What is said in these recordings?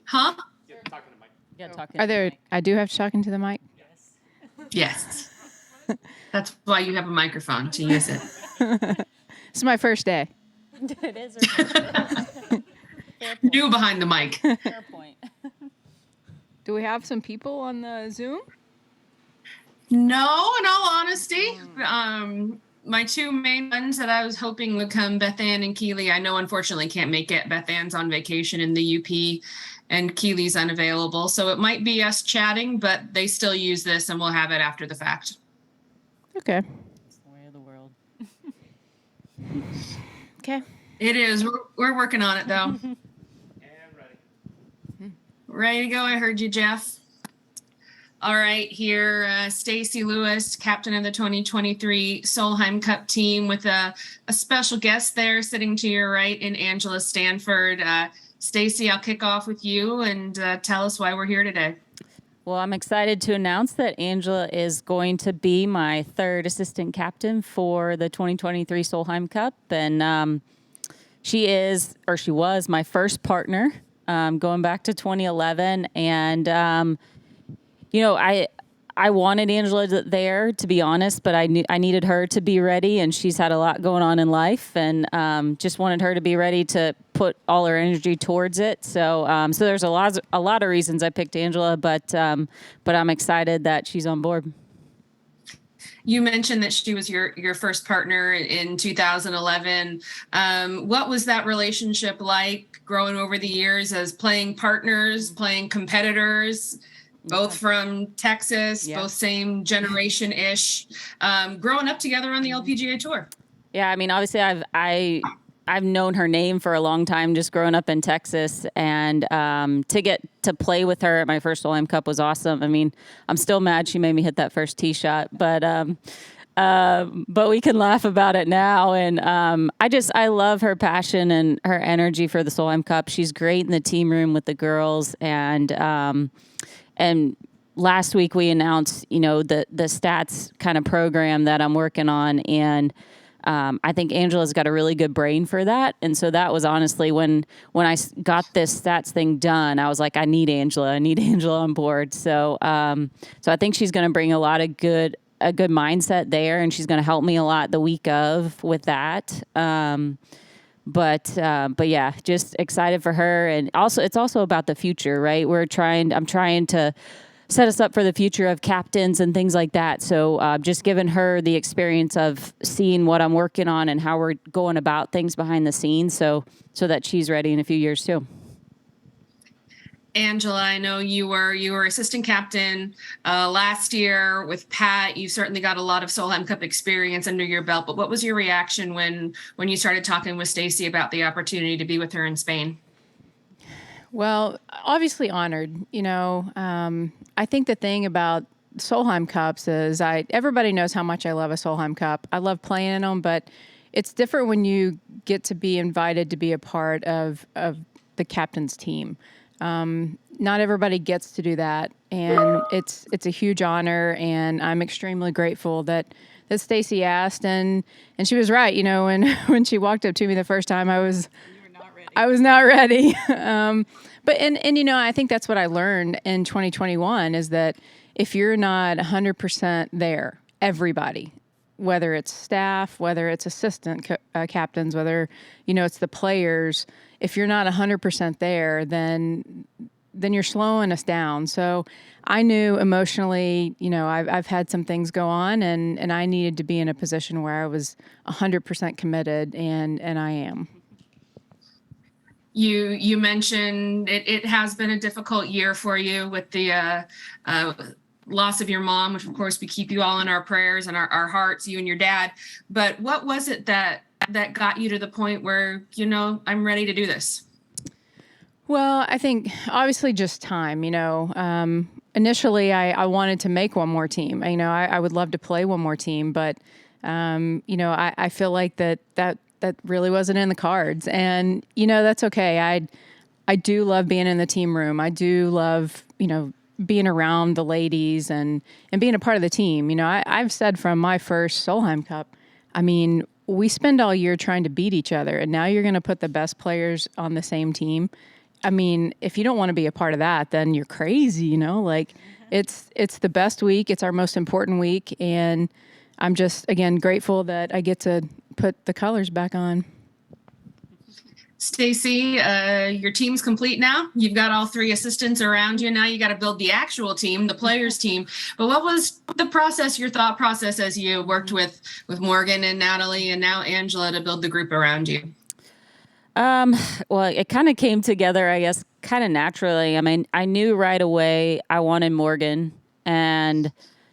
Huh? Yeah, talking. Are there? I do have to talk into the mic. Yes. That's why you have a microphone to use it. It's my first day. It is. Fair New behind the mic. Fair point. Do we have some people on the Zoom? No, in all honesty, my two main ones that I was hoping would come, Beth Ann and Keely, I know unfortunately can't make it. Beth Ann's on vacation in the UP and Keely's unavailable. So it might be us chatting, but they still use this and we'll have it after the fact. Okay. It's the way of the world. Okay. It is. We're working on it though. And ready. Ready to go. I heard you, Jeff. All right, here, Stacy Lewis, captain of the 2023 Solheim Cup team, with a special guest there sitting to your right in Angela Stanford. Stacy, I'll kick off with you and tell us why we're here today. Well, I'm excited to announce that Angela is going to be my third assistant captain for the 2023 Solheim Cup. And she was my first partner going back to 2011. And, I wanted Angela there, to be honest, but I needed her to be ready, and she's had a lot going on in life, and just wanted her to be ready to put all her energy towards it. So there's a lot of reasons I picked Angela, but I'm excited that she's on board. You mentioned that she was your first partner in 2011. What was that relationship like growing over the years as playing partners, playing competitors? Both from Texas, both same generation-ish, growing up together on the LPGA Tour. Yeah, I mean, obviously, I've known her name for a long time, just growing up in Texas, and to get to play with her at my first Solheim Cup was awesome. I mean, I'm still mad she made me hit that first tee shot, but we can laugh about it now. And I love her passion and her energy for the Solheim Cup. She's great in the team room with the girls, and last week we announced, the stats kind of program that I'm working on. And I think Angela's got a really good brain for that. And so that was honestly when I got this stats thing done, I was like, I need Angela on board. So I think she's going to bring a good mindset there, and she's going to help me a lot the week of with that. But yeah, just excited for her. And also, it's also about the future, right? I'm trying to set us up for the future of captains and things like that. So just giving her the experience of seeing what I'm working on and how we're going about things behind the scenes, so that she's ready in a few years too. Angela, I know you were assistant captain last year with Pat. You certainly got a lot of Solheim Cup experience under your belt, but what was your reaction when you started talking with Stacy about the opportunity to be with her in Spain? Well, obviously honored. I think the thing about Solheim Cups is everybody knows how much I love a Solheim Cup. I love playing in them, but it's different when you get to be invited to be a part of the captain's team. Not everybody gets to do that, and it's a huge honor, and I'm extremely grateful that Stacy asked, and she was right. When she walked up to me the first time, I was not ready. But I think that's what I learned in 2021 is that if you're not 100% there, everybody, whether it's staff, whether it's assistant captains, whether it's the players, if you're not 100% there, then you're slowing us down. So I knew emotionally, I've had some things go on, and I needed to be in a position where I was 100% committed, and I am. You mentioned it has been a difficult year for you with the loss of your mom, which of course we keep you all in our prayers and our hearts, you and your dad. But what was it that got you to the point where, I'm ready to do this? Well, I think obviously just time, initially I wanted to make one more team. I would love to play one more team, but, I feel like that really wasn't in the cards, and, that's okay. I do love being in the team room. I do love, being around the ladies and being a part of the team. I've said from my first Solheim Cup, we spend all year trying to beat each other, and now you're going to put the best players on the same team. I mean, if you don't want to be a part of that, then you're crazy, you know, like it's the best week. It's our most important week. And I'm just, again, grateful that I get to put the colors back on. Stacy, your team's complete now. You've got all 3 assistants around you. Now you got to build the actual team, the players team. But what was the process, your thought process as you worked with Morgan and Natalie and now Angela to build the group around you? Well, it kind of came together, I guess, kind of naturally. I mean, I knew right away I wanted Morgan, and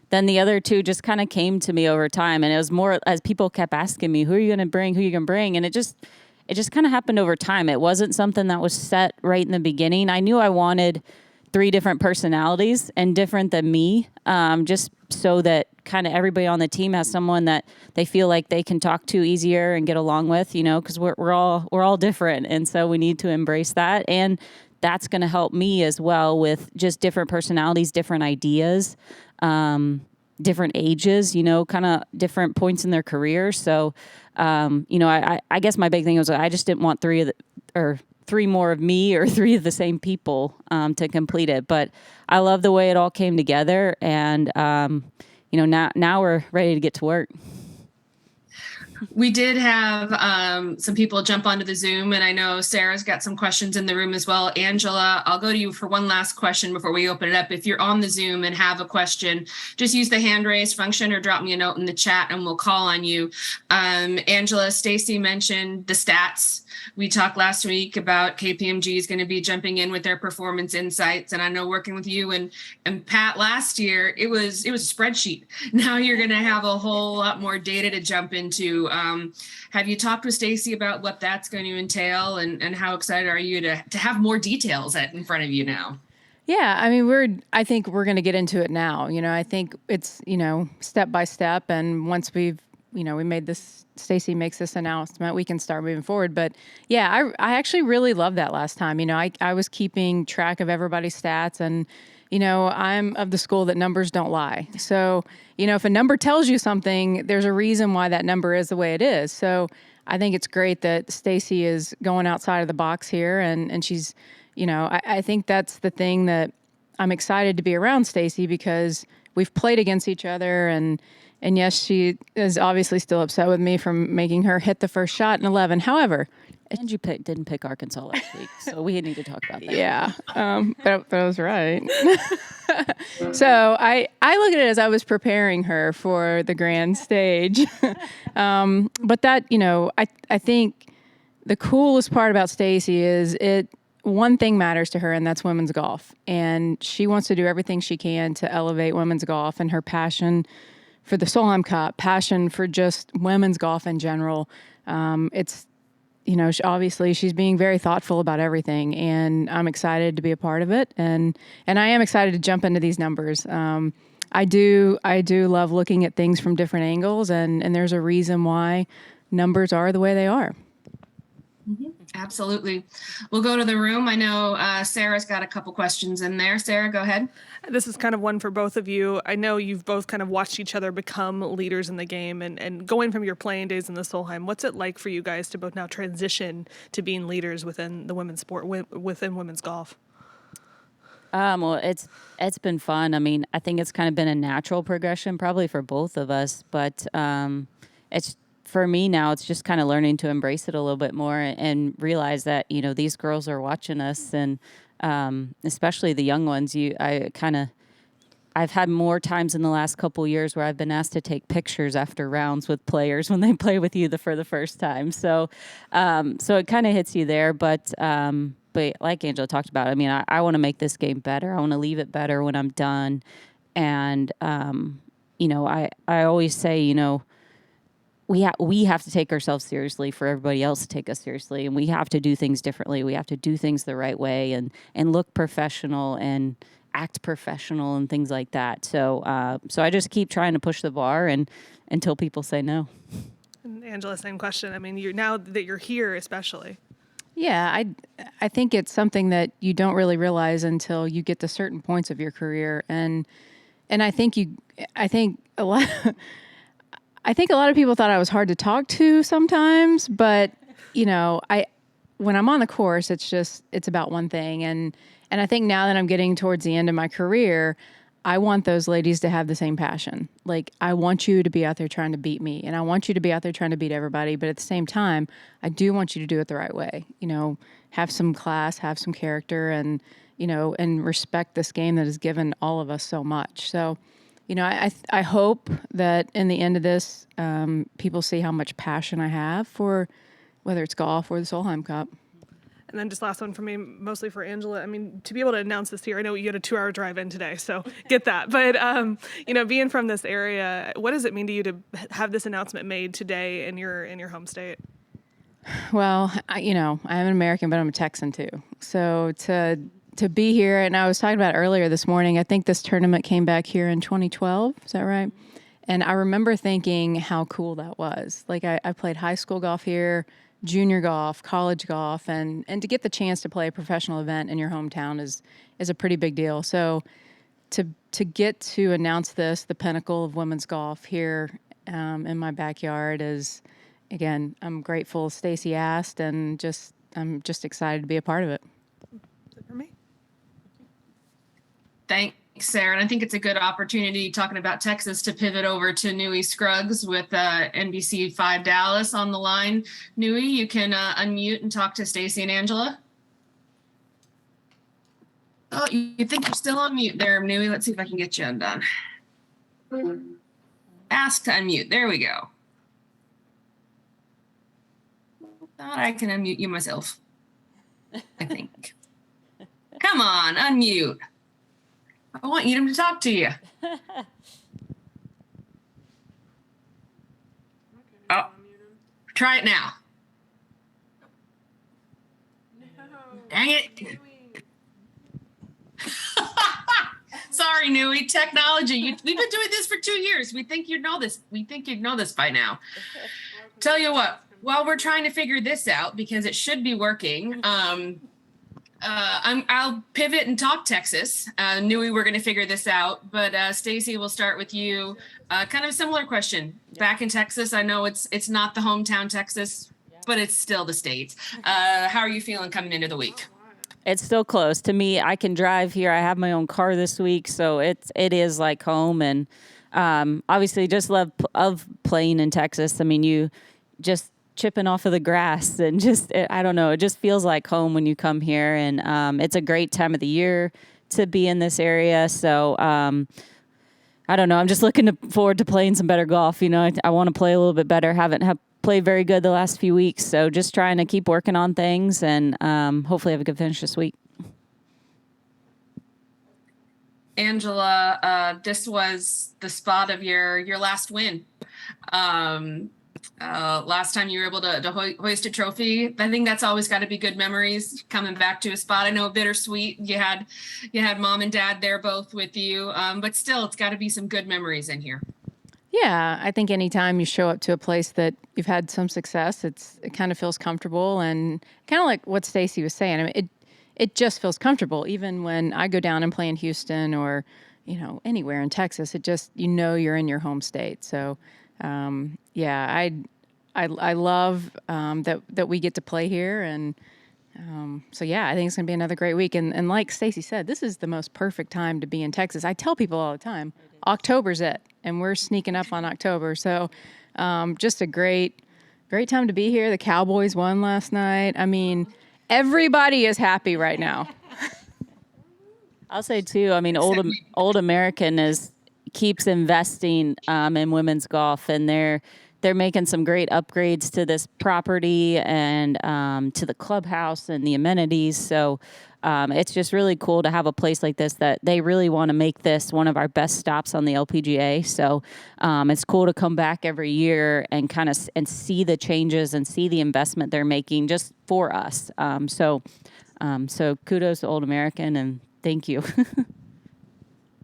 then the other 2 just kind of came to me over time. And it was more as people kept asking me, who are you going to bring? Who are you going to bring? And it just kind of happened over time. It wasn't something that was set right in the beginning. I knew I wanted 3 different personalities and different than me, just so that kind of everybody on the team has someone that they feel like they can talk to easier and get along with, you know, because we're all different. And so we need to embrace that. And that's going to help me as well with just different personalities, different ideas, different ages, you know, kind of different points in their career. So, you know, I guess my big thing was I just didn't want 3 more of me or 3 of the same people to complete it. But I love the way it all came together. And, you know, now we're ready to get to work. We did have some people jump onto the Zoom, and I know Sarah's got some questions in the room as well. Angela, I'll go to you for one last question before we open it up. If you're on the Zoom and have a question, just use the hand raise function or drop me a note in the chat and we'll call on you. Angela, Stacy mentioned the stats. We talked last week about KPMG is going to be jumping in with their performance insights. And I know working with you and Pat last year, it was a spreadsheet. Now you're going to have a whole lot more data to jump into. Have you talked with Stacy about what that's going to entail and how excited are you to have more details in front of you now? Yeah, I mean, I think we're going to get into it now. You know, I think it's, you know, step by step. And once we made this, Stacy makes this announcement, we can start moving forward. But yeah, I actually really loved that last time. You know, I was keeping track of everybody's stats, and, you know, I'm of the school that numbers don't lie. So, you know, if a number tells you something, there's a reason why that number is the way it is. So I think it's great that Stacy is going outside of the box here, and she's, you know, I think that's the thing that I'm excited to be around Stacy, because we've played against each other, and yes, she is obviously still upset with me for making her hit the first shot in 11. However, and you didn't pick Arkansas last week, so we need to talk about that. Yeah, that was right. So I look at it as I was preparing her for the grand stage. But that, you know, I think the coolest part about Stacy is one thing matters to her, and that's women's golf. And she wants to do everything she can to elevate women's golf, and her passion for the Solheim Cup, passion for just women's golf in general. It's, you know, obviously she's being very thoughtful about everything, and I'm excited to be a part of it. And I am excited to jump into these numbers. I do love looking at things from different angles, and there's a reason why numbers are the way they are. Mm-hmm. Absolutely. We'll go to the room. I know Sarah's got a couple questions in there. Sarah, go ahead. This is kind of one for both of you. I know you've both kind of watched each other become leaders in the game, and going from your playing days in the Solheim, what's it like for you guys to both now transition to being leaders within the women's sport, within women's golf? Well, it's been fun. I mean, I think it's kind of been a natural progression probably for both of us, but it's, for me now, it's just kind of learning to embrace it a little bit more and realize that, you know, these girls are watching us, and especially the young ones. I've had more times in the last couple years where I've been asked to take pictures after rounds with players when they play with you for the first time. So it kind of hits you there. But like Angela talked about, I mean, I want to make this game better. I want to leave it better when I'm done. And, you know, I always say, you know, we have to take ourselves seriously for everybody else to take us seriously, and we have to do things differently. We have to do things the right way and look professional and act professional and things like that. So I just keep trying to push the bar until people say no. And Angela, same question. I mean, now that you're here, especially. Yeah, I think it's something that you don't really realize until you get to certain points of your career, and I think a lot. I think a lot of people thought I was hard to talk to sometimes, but, you know, when I'm on the course, it's about one thing. And I think now that I'm getting towards the end of my career, I want those ladies to have the same passion. Like, I want you to be out there trying to beat me, and I want you to be out there trying to beat everybody. But at the same time, I do want you to do it the right way. Have some class, have some character, and, and respect this game that has given all of us so much. So, I hope that in the end of this, people see how much passion I have for whether it's golf or the Solheim Cup. And then just last one for me, mostly for Angela. I mean, to be able to announce this here, I know you had a 2-hour drive in today, so get that. But, being from this area, what does it mean to you to have this announcement made today in your home state? Well, I'm an American, but I'm a Texan too. So to be here, and I was talking about earlier this morning, I think this tournament came back here in 2012. Is that right? And I remember thinking how cool that was. Like, I played high school golf here, junior golf, college golf, and to get the chance to play a professional event in your hometown is a pretty big deal. So to get to announce this, the pinnacle of women's golf here in my backyard is, again, I'm grateful Stacy asked, and I'm just excited to be a part of it. That's it for me. Thanks, Sarah. And I think it's a good opportunity, talking about Texas, to pivot over to Nui Scruggs with NBC 5 Dallas on the line. Nui, you can unmute and talk to Stacy and Angela. Oh, you think you're still on mute there, Nui? Let's see if I can get you undone. Ask to unmute. There we go. Thought I can unmute you myself, I think. Come on, unmute. I want him to talk to you. Oh, try it now. Dang it. Sorry, Nui. Technology. We've been doing this for 2 years. We think you'd know this. We think you'd know this by now. Tell you what, while we're trying to figure this out, because it should be working, I'll pivot and talk Texas. Nui, we're going to figure this out. But Stacy, we'll start with you. Kind of a similar question. Back in Texas, I know it's not the hometown Texas, but it's still the state. How are you feeling coming into the week? It's still close to me. I can drive here. I have my own car this week, so it is like home. And obviously, just love playing in Texas. I mean, you just chipping off of the grass, and I don't know. It just feels like home when you come here, and it's a great time of the year to be in this area. So I don't know. I'm just looking forward to playing some better golf. I want to play a little bit better. Haven't played very good the last few weeks, so just trying to keep working on things, and hopefully have a good finish this week. Angela, this was the spot of your last win. Last time you were able to hoist a trophy. I think that's always got to be good memories, coming back to a spot. I know bittersweet. You had mom and dad there both with you, but still, it's got to be some good memories in here. Yeah, I think anytime you show up to a place that you've had some success, it kind of feels comfortable, and kind of like what Stacy was saying. I mean, it just feels comfortable. Even when I go down and play in Houston or anywhere in Texas, it just you're in your home state. So yeah, I love that we get to play here, and so yeah, I think it's gonna be another great week. And like Stacy said, this is the most perfect time to be in Texas. I tell people all the time, October's it, and we're sneaking up on October. So just a great time to be here. The Cowboys won last night. I mean, everybody is happy right now. I'll say too, I mean, Old American keeps investing in women's golf, and they're making some great upgrades to this property and to the clubhouse and the amenities. So it's just really cool to have a place like this that they really want to make this one of our best stops on the LPGA. So it's cool to come back every year and kind of and see the changes and see the investment they're making just for us. So kudos to Old American, and thank you.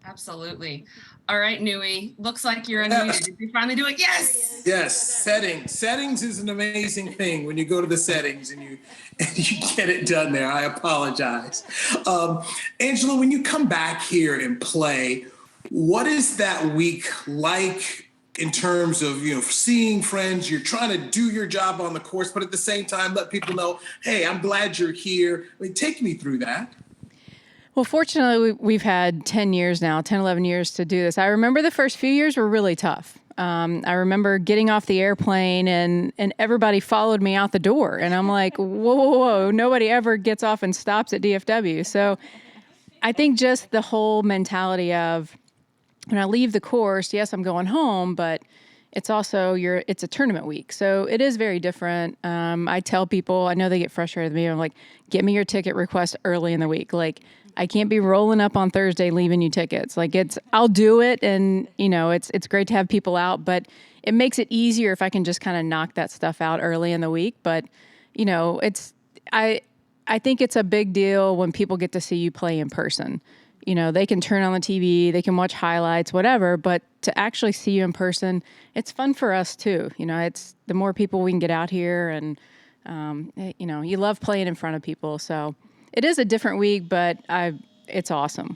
Absolutely. All right, Nui. Looks like you're unmuted. Did you finally do it? Yes. Yes. Settings is an amazing thing when you go to the settings and you get it done there. I apologize. Angela, when you come back here and play, what is that week like in terms of, seeing friends, you're trying to do your job on the course, but at the same time, let people know, hey, I'm glad you're here. I mean, take me through that. Well, fortunately, we've had 10 years now, 10, 11 years to do this. I remember the first few years were really tough. I remember getting off the airplane and everybody followed me out the door. And I'm like, whoa, nobody ever gets off and stops at DFW. So I think just the whole mentality of when I leave the course, yes, I'm going home, but it's also it's a tournament week. So it is very different. I tell people, I know they get frustrated with me. I'm like, get me your ticket request early in the week. Like, I can't be rolling up on Thursday leaving you tickets. Like, I'll do it, and it's great to have people out, but it makes it easier if I can just kind of knock that stuff out early in the week. But I think it's a big deal when people get to see you play in person. They can turn on the TV, they can watch highlights, whatever, but to actually see you in person, it's fun for us too. It's the more people we can get out here, and you love playing in front of people. So it is a different week, but it's awesome.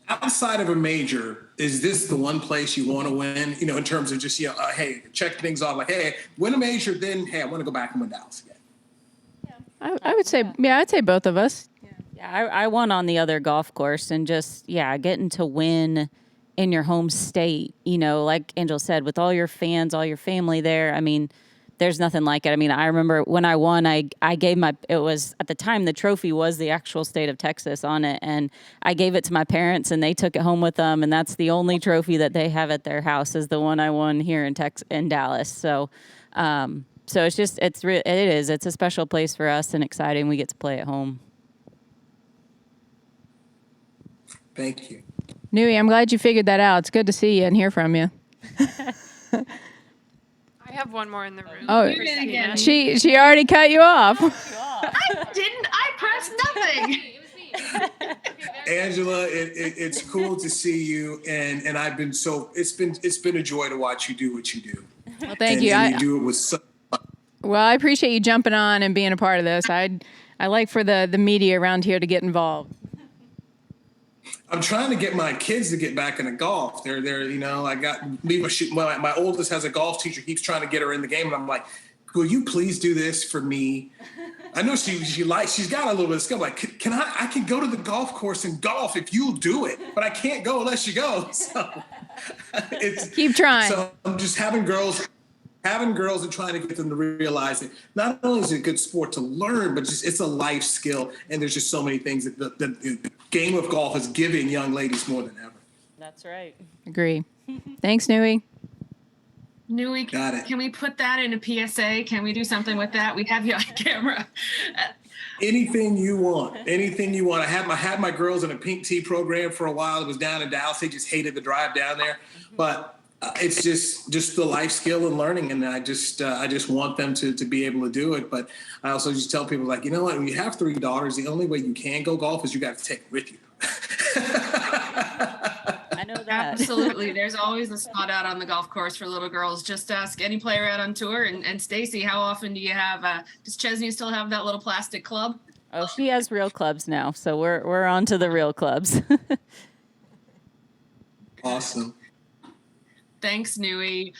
Outside of a major, is this the one place you want to win? In terms of just hey, check things off. Like, hey, win a major, then hey, I want to go back and win Dallas again. I would say, I'd say both of us. Yeah, I won on the other golf course, and just, getting to win in your home state, like Angela said, with all your fans, all your family there. I mean, there's nothing like it. I mean, I remember when I won, I gave it was, at the time, the trophy was the actual state of Texas on it, and I gave it to my parents, and they took it home with them, and that's the only trophy that they have at their house is the one I won here in Dallas. So, it's just, it's a special place for us and exciting. We get to play at home. Thank you. Nui, I'm glad you figured that out. It's good to see you and hear from you. I have one more in the room. Oh, again. She already cut you off. I didn't. I pressed nothing. Angela, it's cool to see you, and I've been it's been a joy to watch you do what you do. Well, thank you. And you do it with so. Well, I appreciate you jumping on and being a part of this. I like for the media around here to get involved. I'm trying to get my kids to get back into golf. They're I got my oldest has a golf teacher, keeps trying to get her in the game, and I'm like, will you please do this for me? I know she's got a little bit of skill. Like, I can go to the golf course and golf if you'll do it, but I can't go unless you go. So keep trying. So I'm just having girls and trying to get them to realize that not only is it a good sport to learn, but just it's a life skill. And there's just so many things that the game of golf is giving young ladies more than ever. That's right. Agree. Thanks, Nui. Nui, Got it. Can we put that in a PSA? Can we do something with that? We have you on camera. Anything you want. I had my girls in a pink tea program for a while. It was down in Dallas. They just hated the drive down there. But it's just the life skill and learning, and I just want them to be able to do it. But I also just tell people, like, you know what? When you have 3 daughters, the only way you can go golf is you got to take it with you. I know that. Absolutely. There's always a spot out on the golf course for little girls. Just ask any player out on tour. And Stacy, how often do you have? Does Chesney still have that little plastic club? Oh, she has real clubs now, so we're on to the real clubs. Awesome. Thanks, Nui.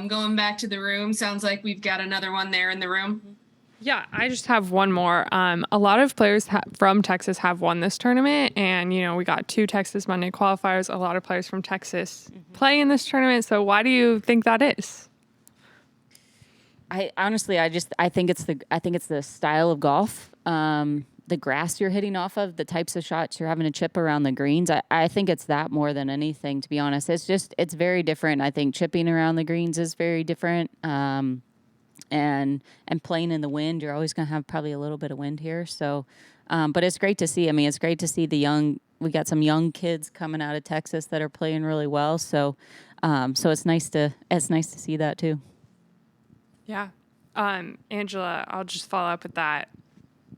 Going back to the room, sounds like we've got another one there in the room. Yeah, I just have one more. A lot of players from Texas have won this tournament, and we got 2 Texas Monday qualifiers. A lot of players from Texas play in this tournament. So why do you think that is? I honestly think it's the style of golf, the grass you're hitting off of, the types of shots you're having to chip around the greens. I think it's that more than anything, to be honest. It's very different. I think chipping around the greens is very different. And playing in the wind, you're always going to have probably a little bit of wind here. So, but it's great to see. I mean, it's great to see we got some young kids coming out of Texas that are playing really well. So, it's nice to see that too. Yeah. Angela, I'll just follow up with that.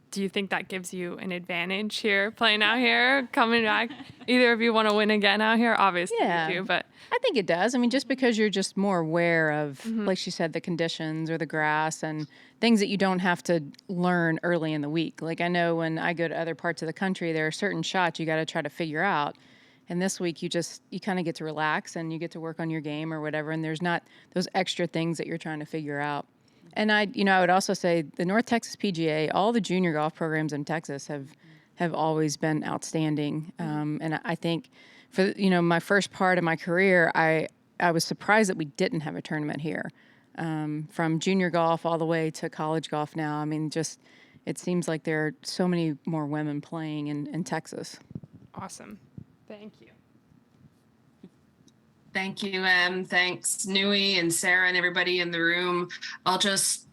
Do you think that gives you an advantage here, playing out here, coming back? Either of you want to win again out here? Obviously, Yeah. you do, but I think it does. I mean, just because you're just more aware of, like she said, the conditions or the grass and things that you don't have to learn early in the week. Like, I know when I go to other parts of the country, there are certain shots you got to try to figure out. And this week you kind of get to relax and you get to work on your game or whatever. And there's not those extra things that you're trying to figure out. And I would also say the North Texas PGA, all the junior golf programs in Texas have always been outstanding. And I think for, my first part of my career, I was surprised that we didn't have a tournament here. From junior golf all the way to college golf now. I mean, it seems like there are so many more women playing in Texas. Awesome. Thank you. Thank you, Em. Thanks, Nui and Sarah and everybody in the room. I'll just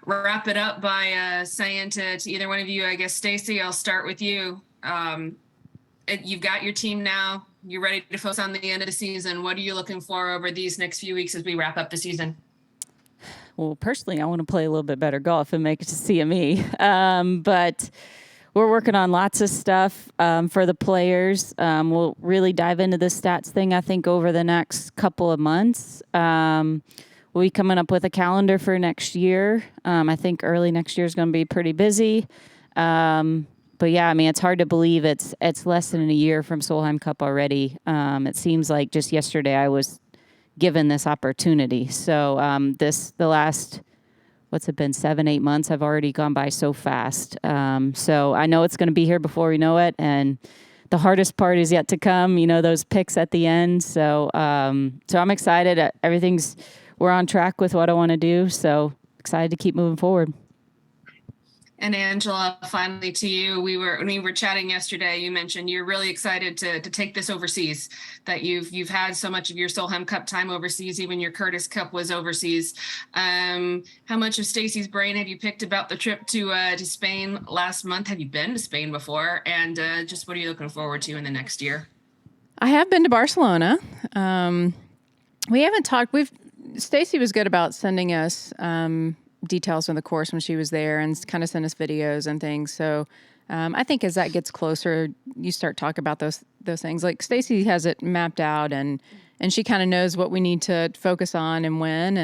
wrap it up by saying to either one of you, I guess, Stacy, I'll start with you. You've got your team now. You're ready to focus on the end of the season. What are you looking for over these next few weeks as we wrap up the season? Well, personally, I want to play a little bit better golf and make it to CME. But we're working on lots of stuff for the players. We'll really dive into the stats thing, I think, over the next couple of months. We'll be coming up with a calendar for next year. I think early next year is going to be pretty busy. But yeah, I mean, it's hard to believe it's less than a year from Solheim Cup already. It seems like just yesterday I was given this opportunity. So the last, what's it been, 7-8 months, I've already gone by so fast. So I know it's going to be here before we know it. And the hardest part is yet to come, those picks at the end. So so I'm excited. We're on track with what I want to do. So excited to keep moving forward. And Angela, finally to you, when we were chatting yesterday, you mentioned you're really excited to take this overseas, that you've had so much of your Solheim Cup time overseas, even your Curtis Cup was overseas. How much of Stacy's brain have you picked about the trip to Spain last month? Have you been to Spain before? And just what are you looking forward to in the next year? I have been to Barcelona. We haven't talked. Stacy was good about sending us details from the course when she was there and kind of sent us videos and things. So I think as that gets closer, you start talking about those things. Like Stacy has it mapped out and she kind of knows what we need to focus on and when.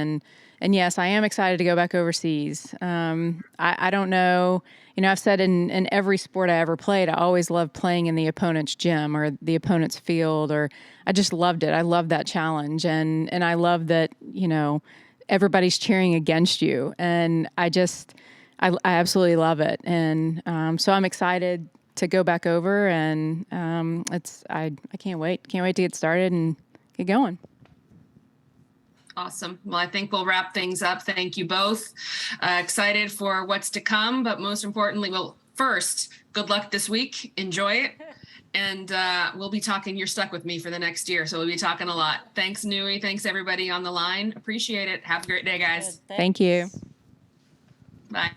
And yes, I am excited to go back overseas. I don't know. I've said in every sport I ever played, I always loved playing in the opponent's gym or the opponent's field, or I just loved it. I loved that challenge. And I love that, everybody's cheering against you. And I absolutely love it. And so I'm excited to go back over, and I can't wait. Can't wait to get started and get going. Awesome. Well, I think we'll wrap things up. Thank you both. Excited for what's to come, but most importantly, first, good luck this week. Enjoy it. And we'll be talking. You're stuck with me for the next year, so we'll be talking a lot. Thanks, Nui. Thanks, everybody on the line. Appreciate it. Have a great day, guys. Thank you. Bye.